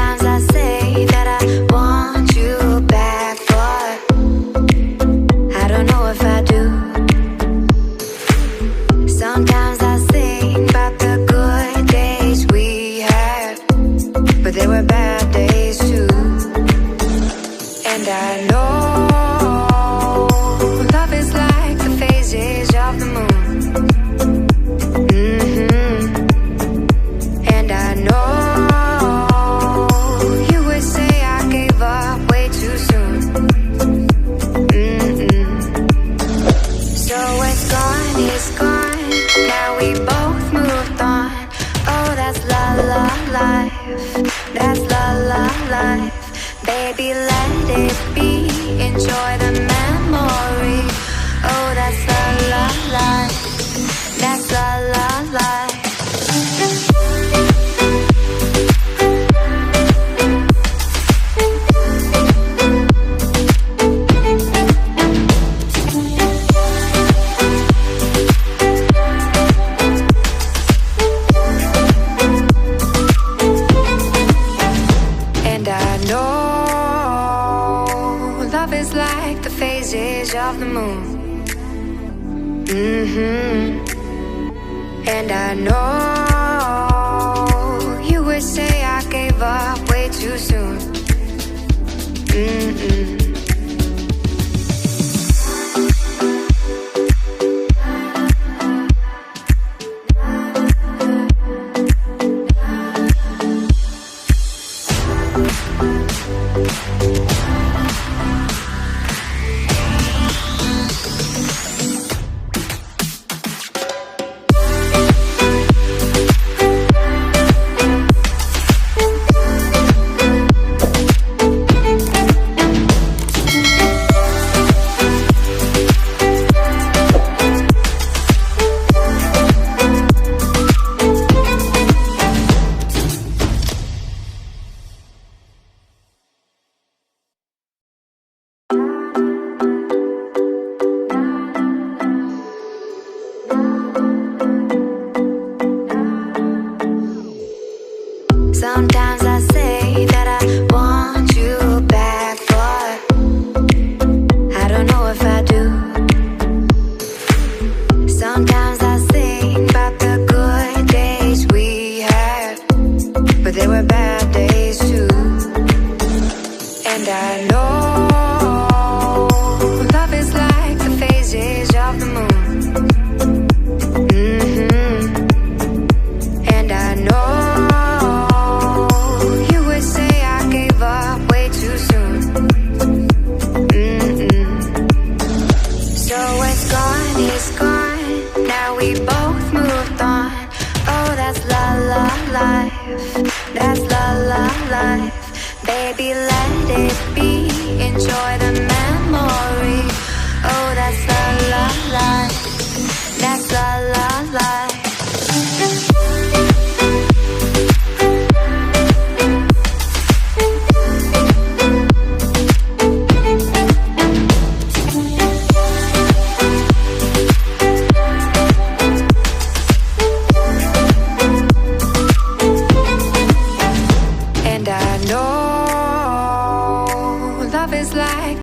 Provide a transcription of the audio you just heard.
Sometimes I say that I want you back, but I don't know if I do. Sometimes I think about the good days we had, but they were bad days too. And I know love is like the phases of the moon. And I know you would say I gave up way too soon. So it's gone, now we both moved on. Oh, that's la la life, that's la la life. Baby, let it be, enjoy the memory. Oh, that's la la life, that's la la life. And I know love is like the phases of the moon. And I know you would say I gave up way too soon. Sometimes I say that I want you back, but I don't know if I do. Sometimes I think about the good days we had, but they were bad days too. And I know love is like the phases of the moon. And I know we both moved on. Oh, that's la la life, that's la la life. Baby, let it be, enjoy the memory. Oh, that's la la life, that's la la life. And I know love is like